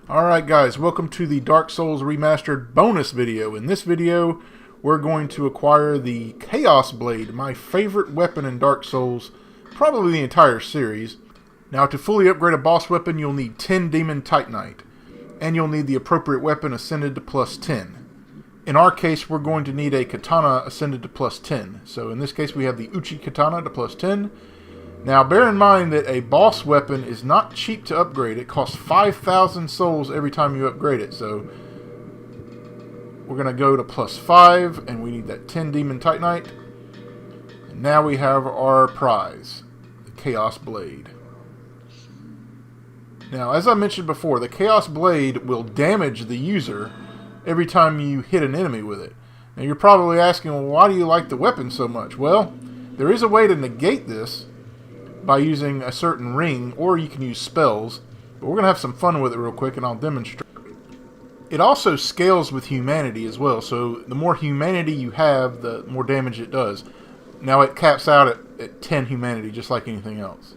Alright guys, welcome to the Dark Souls Remastered bonus video. In this video, we're going to acquire the Chaos Blade, my favorite weapon in Dark Souls, probably the entire series. Now to fully upgrade a boss weapon, you'll need 10 Demon Titanite, and you'll need the appropriate weapon ascended to plus 10. In our case, we're going to need a Katana ascended to plus 10. So in this case, we have the Uchi Katana to plus 10. Now, bear in mind that a boss weapon is not cheap to upgrade. It costs 5,000 souls every time you upgrade it. So, we're going to go to plus 5, and we need that 10 Demon Titanite. And now we have our prize, the Chaos Blade. Now, as I mentioned before, the Chaos Blade will damage the user every time you hit an enemy with it. Now, you're probably asking, well, why do you like the weapon so much? Well, there is a way to negate this by using a certain ring, or you can use spells. But we're going to have some fun with it real quick, and I'll demonstrate. It also scales with humanity as well, so the more humanity you have, the more damage it does. Now it caps out at 10 humanity, just like anything else.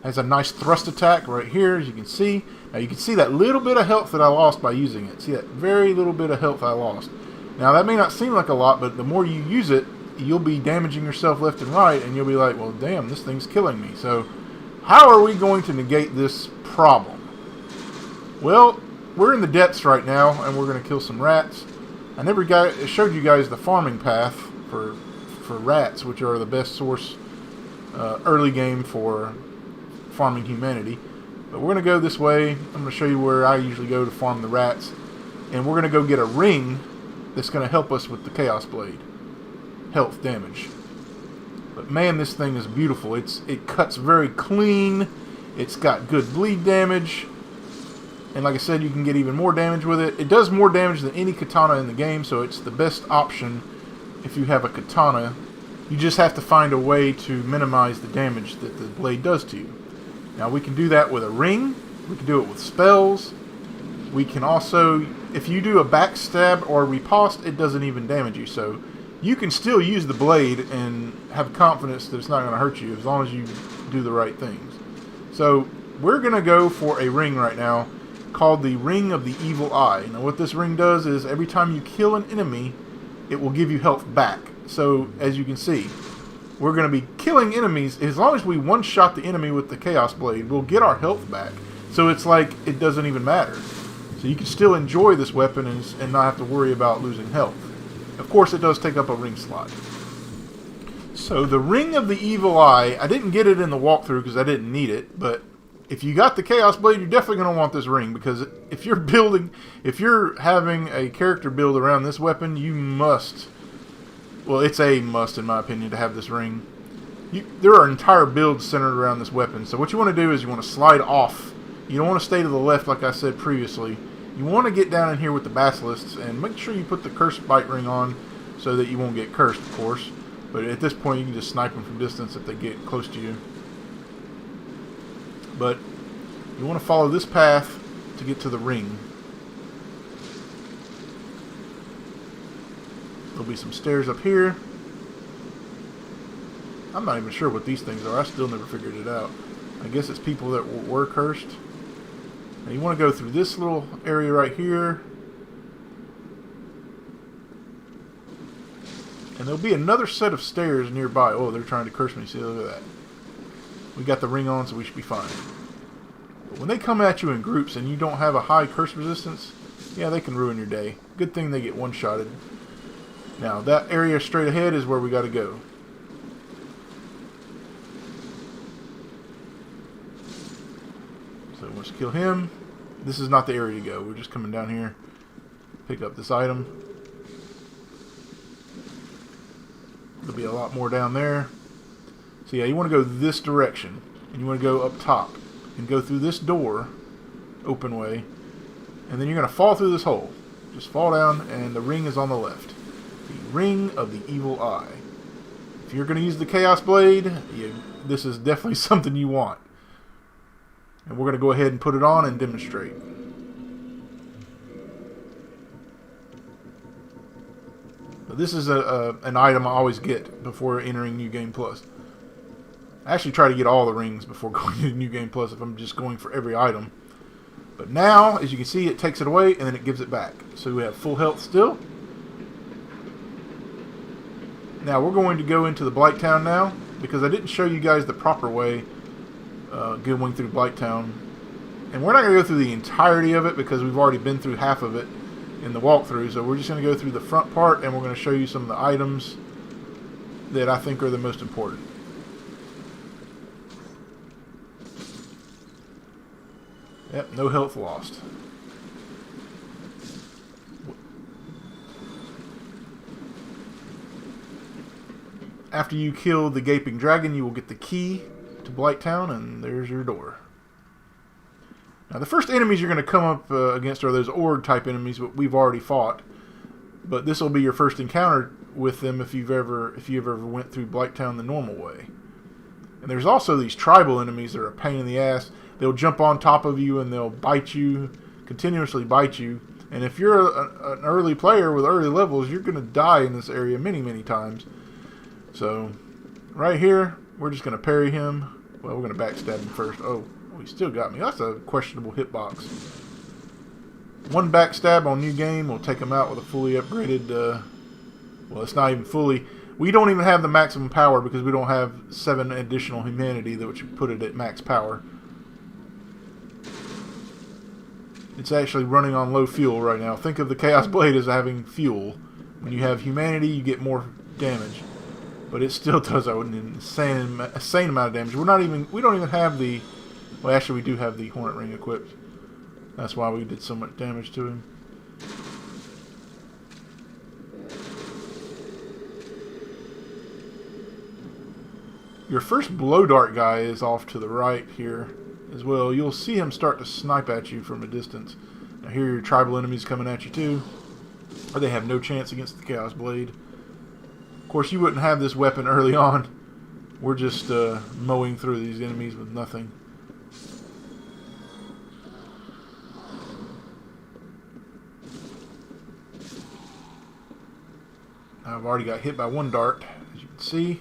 Has a nice thrust attack right here, as you can see. Now you can see that little bit of health that I lost by using it. See that very little bit of health I lost. Now that may not seem like a lot, but the more you use it, you'll be damaging yourself left and right, and you'll be like, well, damn, this thing's killing me. So, how are we going to negate this problem? Well, we're in the depths right now, and we're going to kill some rats. I showed you guys the farming path for rats, which are the best source early game for farming humanity. But we're going to go this way. I'm going to show you where I usually go to farm the rats. And we're going to go get a ring that's going to help us with the Chaos Blade. Health damage. But man, this thing is beautiful. It cuts very clean. It's got good bleed damage. And like I said, you can get even more damage with it. It does more damage than any katana in the game, so it's the best option if you have a katana. You just have to find a way to minimize the damage that the blade does to you. Now we can do that with a ring. We can do it with spells. We can also, if you do a backstab or a riposte, it doesn't even damage you. So you can still use the blade and have confidence that it's not going to hurt you as long as you do the right things. So we're going to go for a ring right now called the Ring of the Evil Eye. Now what this ring does is every time you kill an enemy, it will give you health back. So as you can see, we're going to be killing enemies. As long as we one-shot the enemy with the Chaos Blade, we'll get our health back. So it's like it doesn't even matter. So you can still enjoy this weapon and not have to worry about losing health. Of course, it does take up a ring slot. So the Ring of the Evil Eye, I didn't get it in the walkthrough because I didn't need it, but if you got the Chaos Blade, you're definitely going to want this ring, because if you're having a character build around this weapon, you must, well, it's a must in my opinion to have this ring. There are entire builds centered around this weapon, so what you want to do is you want to slide off. You don't want to stay to the left like I said previously. You want to get down in here with the basilisks and make sure you put the cursed bite ring on so that you won't get cursed, of course. But at this point, you can just snipe them from distance if they get close to you. But you want to follow this path to get to the ring. There'll be some stairs up here. I'm not even sure what these things are. I still never figured it out. I guess it's people that were cursed. Now you want to go through this little area right here. And there'll be another set of stairs nearby. Oh, they're trying to curse me. See, look at that. We got the ring on, so we should be fine. But when they come at you in groups and you don't have a high curse resistance, yeah, they can ruin your day. Good thing they get one-shotted. Now, that area straight ahead is where we got to go. So let's kill him. This is not the area to go. We're just coming down here, pick up this item. There'll be a lot more down there. So yeah, you want to go this direction, and you want to go up top and go through this door, open way, and then you're going to fall through this hole. Just fall down, and the ring is on the left. The Ring of the Evil Eye. If you're going to use the Chaos Blade, this is definitely something you want. And we're going to go ahead and put it on and demonstrate. But this is an item I always get before entering New Game Plus. I actually try to get all the rings before going to New Game Plus if I'm just going for every item. But now, as you can see, it takes it away and then it gives it back. So we have full health still. Now we're going to go into the Blighttown now, because I didn't show you guys the proper way going through Blighttown. And we're not going to go through the entirety of it because we've already been through half of it in the walkthrough. So we're just going to go through the front part and we're going to show you some of the items that I think are the most important. Yep, no health lost. After you kill the gaping dragon, you will get the key to Blighttown, and there's your door. Now, the first enemies you're going to come up against are those org type enemies, but we've already fought. But this will be your first encounter with them if you've ever went through Blighttown the normal way. And there's also these tribal enemies that are a pain in the ass. They'll jump on top of you and they'll bite you, continuously bite you. And if you're an early player with early levels, you're going to die in this area many, many times. So, right here, we're just going to parry him. Well, we're going to backstab him first. Oh, he still got me. That's a questionable hitbox. One backstab on new game will take him out with a fully upgraded... well, it's not even fully... We don't even have the maximum power because we don't have 7 additional humanity that would put it at max power. It's actually running on low fuel right now. Think of the Chaos Blade as having fuel. When you have humanity, you get more damage. But it still does an insane amount of damage. We don't even have the... Well, actually, we do have the Hornet Ring equipped. That's why we did so much damage to him. Your first blow dart guy is off to the right here as well. You'll see him start to snipe at you from a distance. Now here are your tribal enemies coming at you too. Or they have no chance against the Chaos Blade. Of course, you wouldn't have this weapon early on. We're just mowing through these enemies with nothing. I've already got hit by one dart, as you can see.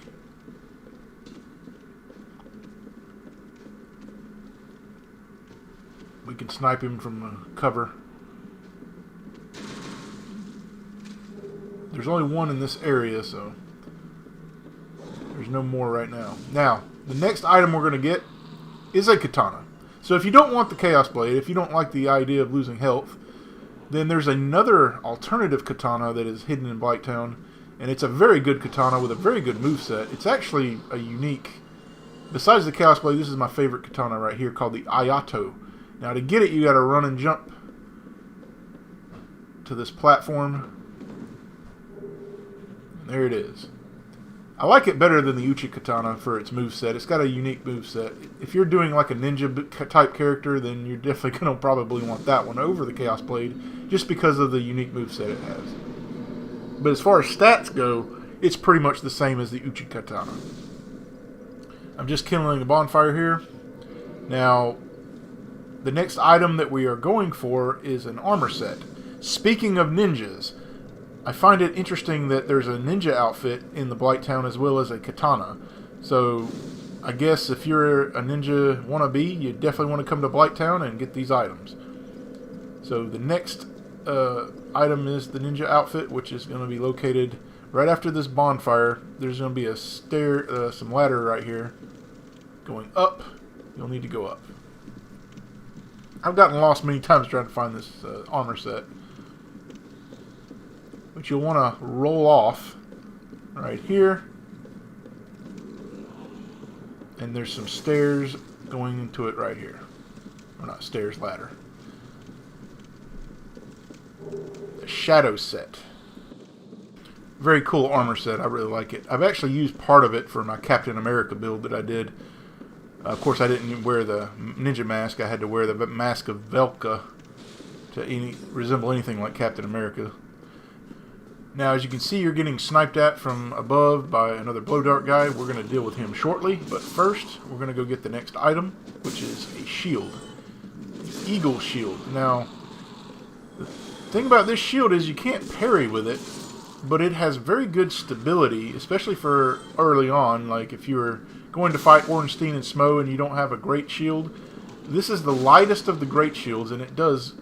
We can snipe him from cover. There's only one in this area, so there's no more right now. Now, the next item we're going to get is a katana. So if you don't want the Chaos Blade, if you don't like the idea of losing health, then there's another alternative katana that is hidden in Blighttown, and it's a very good katana with a very good moveset. It's actually a unique... Besides the Chaos Blade, this is my favorite katana right here, called the iaito. Now to get it, you got to run and jump to this platform. There it is. I like it better than the Uchi katana for its moveset. It's got a unique moveset. If you're doing like a ninja type character, then you're definitely going to probably want that one over the Chaos Blade, just because of the unique moveset it has. But as far as stats go, it's pretty much the same as the Uchi katana. I'm just kindling a bonfire here. Now, the next item that we are going for is an armor set. Speaking of ninjas, I find it interesting that there's a ninja outfit in the Blighttown as well as a katana. So, I guess if you're a ninja wannabe, you definitely want to come to Blighttown and get these items. So, the next item is the ninja outfit, which is going to be located right after this bonfire. There's going to be a some ladder right here going up. You'll need to go up. I've gotten lost many times trying to find this armor set. But you'll want to roll off right here. And there's some stairs going into it right here. Or not stairs, ladder. The shadow set. Very cool armor set. I really like it. I've actually used part of it for my Captain America build that I did. Of course, I didn't wear the ninja mask. I had to wear the mask of Velka to resemble anything like Captain America. Now, as you can see, you're getting sniped at from above by another blow dart guy. We're going to deal with him shortly. But first, we're going to go get the next item, which is a shield. The Eagle Shield. Now, the thing about this shield is you can't parry with it, but it has very good stability, especially for early on. Like if you're going to fight Ornstein and Smo and you don't have a great shield, This is the lightest of the great shields, and it does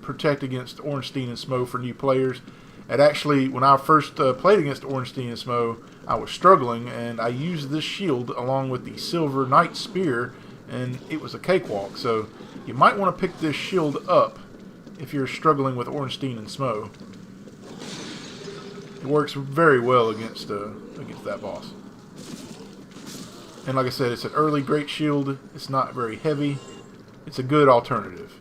protect against Ornstein and Smough for new players. And actually, when I first played against Ornstein and Smough, I was struggling, and I used this shield along with the Silver Knight Spear, and it was a cakewalk. So you might want to pick this shield up if you're struggling with Ornstein and Smough. It works very well against that boss. And like I said, it's an early great shield. It's not very heavy. It's a good alternative.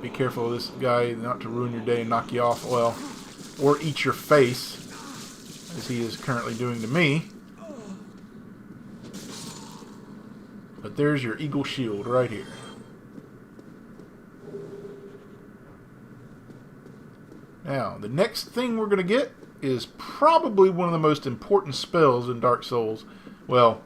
Be careful of this guy not to ruin your day and knock you off, well, or eat your face, as he is currently doing to me. But there's your eagle shield right here. Now, the next thing we're going to get is probably one of the most important spells in Dark Souls. Well,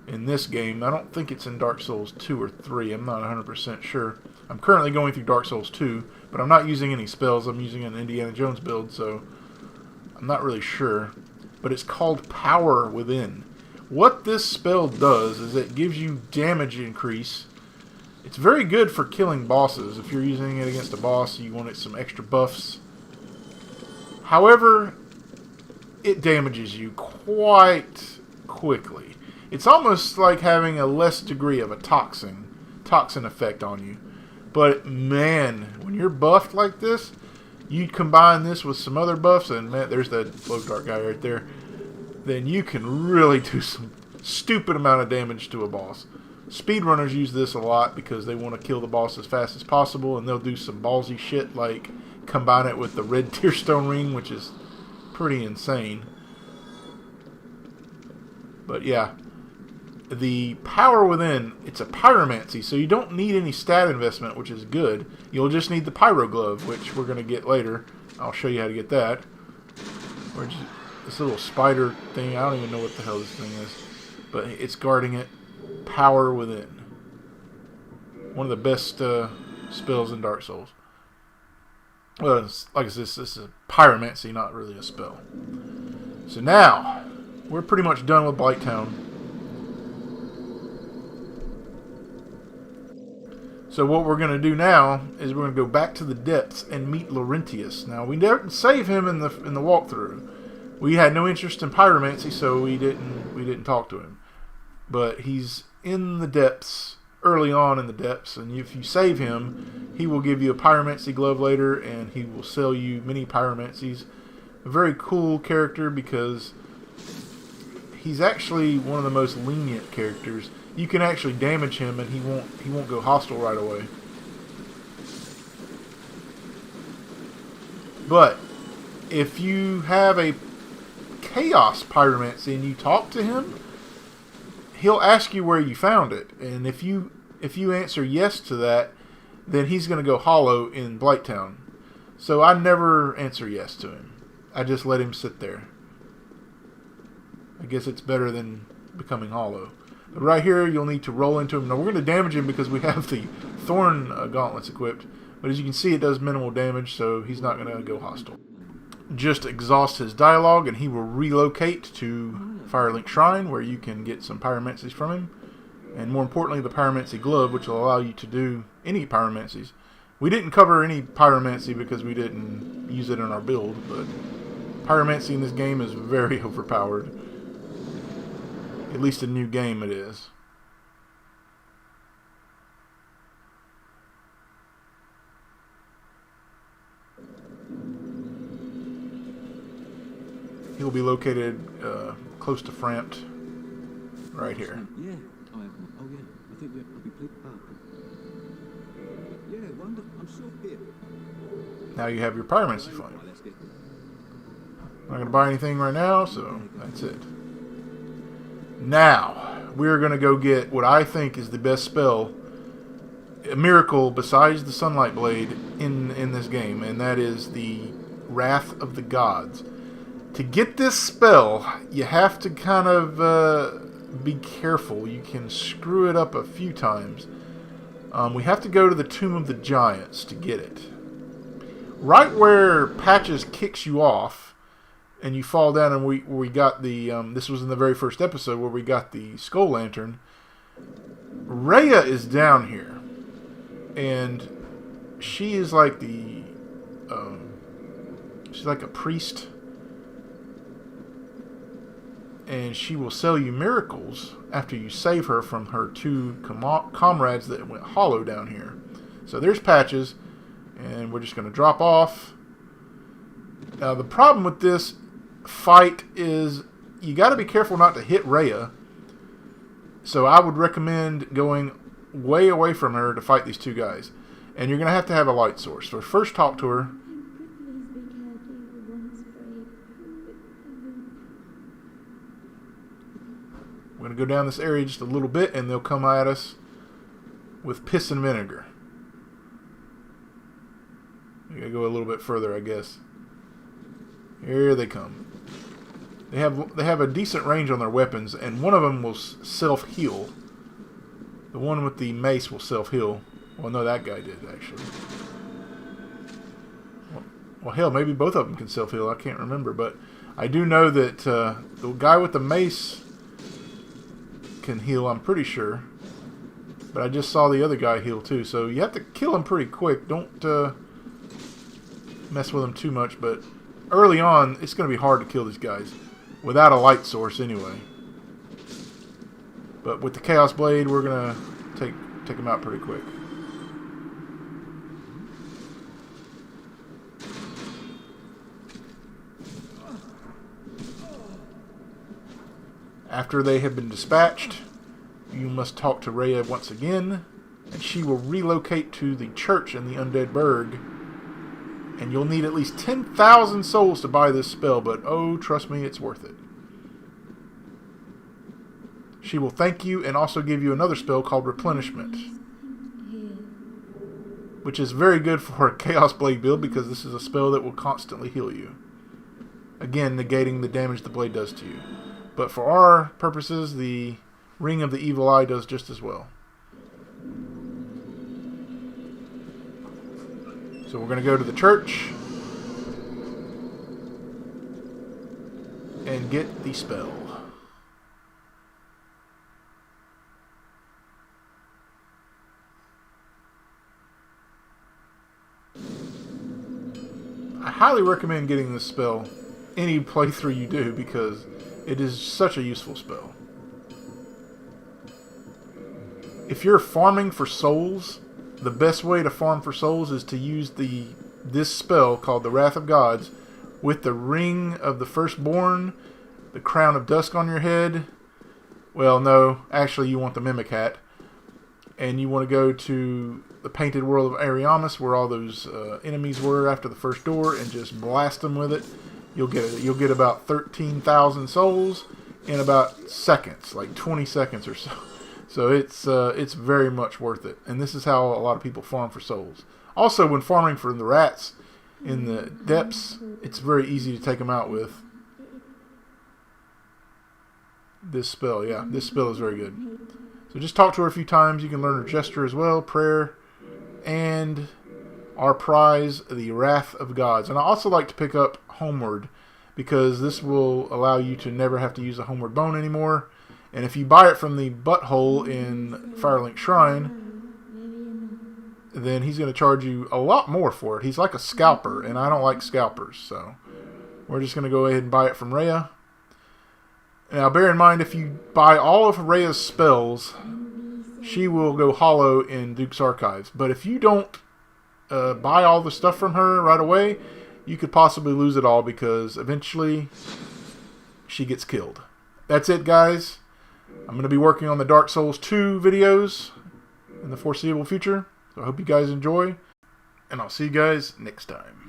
in this game. I don't think it's in Dark Souls 2 or 3. I'm not 100% sure. I'm currently going through Dark Souls 2, but I'm not using any spells. I'm using an Indiana Jones build, so I'm not really sure. But it's called Power Within. What this spell does is it gives you damage increase. It's very good for killing bosses. If you're using it against a boss, you want some extra buffs. However, it damages you quite quickly. It's almost like having a less degree of a toxin effect on you. But man, when you're buffed like this, you combine this with some other buffs, and man, there's that glow dart guy right there, then you can really do some stupid amount of damage to a boss. Speedrunners use this a lot because they want to kill the boss as fast as possible, and they'll do some ballsy shit like combine it with the red tearstone ring, which is pretty insane. But yeah, the Power Within, it's a pyromancy, so you don't need any stat investment, which is good. You'll just need the pyro glove, which we're going to get later. I'll show you how to get that. This little spider thing, I don't even know what the hell this thing is, but it's guarding it. Power Within. One of the best spells in Dark Souls. Well, like I said, this is pyromancy, not really a spell. So now, we're pretty much done with Blighttown. So what we're going to do now is we're going to go back to the depths and meet Laurentius. Now, we didn't save him in the walkthrough. We had no interest in pyromancy, so we didn't talk to him. But he's in the depths, early on in the depths, and if you save him, he will give you a pyromancy glove later, and he will sell you many pyromancies. A very cool character because he's actually one of the most lenient characters. You can actually damage him, and he won't go hostile right away. But if you have a chaos pyromancy and you talk to him, he'll ask you where you found it, and if you answer yes to that, then he's going to go hollow in Blighttown. So I never answer yes to him. I just let him sit there. I guess it's better than becoming hollow. But right here, you'll need to roll into him. Now, we're going to damage him because we have the Thorn Gauntlets equipped. But as you can see, it does minimal damage, so he's not going to go hostile. Just exhaust his dialogue, and he will relocate to Firelink Shrine, where you can get some pyromancies from him. And more importantly, the pyromancy glove, which will allow you to do any pyromancies. We didn't cover any pyromancy because we didn't use it in our build, but pyromancy in this game is very overpowered. At least in new game it is. He'll be located close to Framped, right here. Yeah. Oh yeah. I think we'll be pleased. Yeah, wonderful. I'm sure here. Now you have your pyromancy flame. I'm not going to buy anything right now, so that's it. Now, we're going to go get what I think is the best spell, a miracle besides the Sunlight Blade in this game, and that is the Wrath of the Gods. To get this spell, you have to kind of be careful. You can screw it up a few times. We have to go to the Tomb of the Giants to get it. Right where Patches kicks you off, and you fall down, and we got the this was in the very first episode where we got the skull lantern. Rhea is down here, and she is like the she's like a priest, and she will sell you miracles after you save her from her two comrades that went hollow down here. So there's Patches, and we're just going to drop off. Now the problem with this fight is you got to be careful not to hit Rhea. So I would recommend going way away from her to fight these two guys. And you're going to have a light source. So first talk to her. We're going to go down this area just a little bit, and they'll come at us with piss and vinegar. We got to go a little bit further, I guess. Here they come. They have a decent range on their weapons, and one of them will self-heal. The one with the mace will self-heal. Well, no, that guy did, actually. Well, hell, maybe both of them can self-heal. I can't remember, but I do know that the guy with the mace can heal, I'm pretty sure. But I just saw the other guy heal, too. So you have to kill him pretty quick. Don't mess with him too much, but early on, it's going to be hard to kill these guys. Without a light source, anyway. But with the Chaos Blade, we're going to take them out pretty quick. After they have been dispatched, you must talk to Rhea once again, and she will relocate to the church in the Undead Burg. And you'll need at least 10,000 souls to buy this spell, but oh, trust me, it's worth it. She will thank you and also give you another spell called Replenishment, which is very good for a Chaos Blade build because this is a spell that will constantly heal you. Again, negating the damage the blade does to you. But for our purposes, the Ring of the Evil Eye does just as well. So we're going to go to the church and get the spell. I highly recommend getting this spell any playthrough you do because it is such a useful spell. If you're farming for souls, the best way to farm for souls is to use this spell called the Wrath of Gods with the Ring of the Firstborn, the Crown of Dusk on your head. Well, no, actually you want the Mimic Hat. And you want to go to the Painted World of Ariamis where all those enemies were after the first door and just blast them with it. You'll get about 13,000 souls in about seconds, like 20 seconds or so. So it's very much worth it. And this is how a lot of people farm for souls. Also, when farming for the rats in the depths, it's very easy to take them out with this spell. Yeah, this spell is very good. So just talk to her a few times. You can learn her gesture as well, prayer, and our prize, the Wrath of Gods. And I also like to pick up Homeward because this will allow you to never have to use a Homeward Bone anymore. And if you buy it from the butthole in Firelink Shrine, then he's going to charge you a lot more for it. He's like a scalper, and I don't like scalpers, so we're just going to go ahead and buy it from Rhea. Now, bear in mind, if you buy all of Rhea's spells, she will go hollow in Duke's Archives. But if you don't buy all the stuff from her right away, you could possibly lose it all because eventually she gets killed. That's it, guys. I'm going to be working on the Dark Souls 2 videos in the foreseeable future. So I hope you guys enjoy, and I'll see you guys next time.